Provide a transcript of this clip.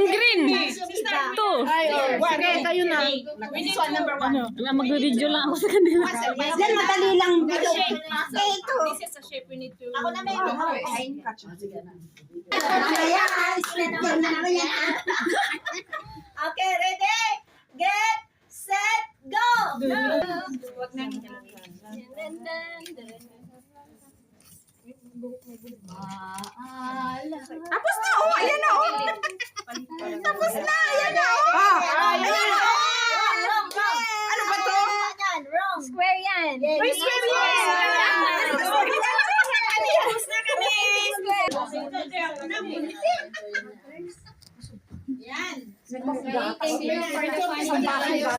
green. 2. Sige, kayo na. This one, number 1. Wala, mag-video lang ako sa kanila. Yan, madali lang. Ito. This is a shape we need to... Ako na may Okay, ready? Get, set, go! Tapos na, oh! Ayan na, oh! Tapos na, ayan na, oh! Ayan na, oh! Ano ba to? Wrong. Square yan. May square yan! Tapos na kami! Yan. Thank you for the fun.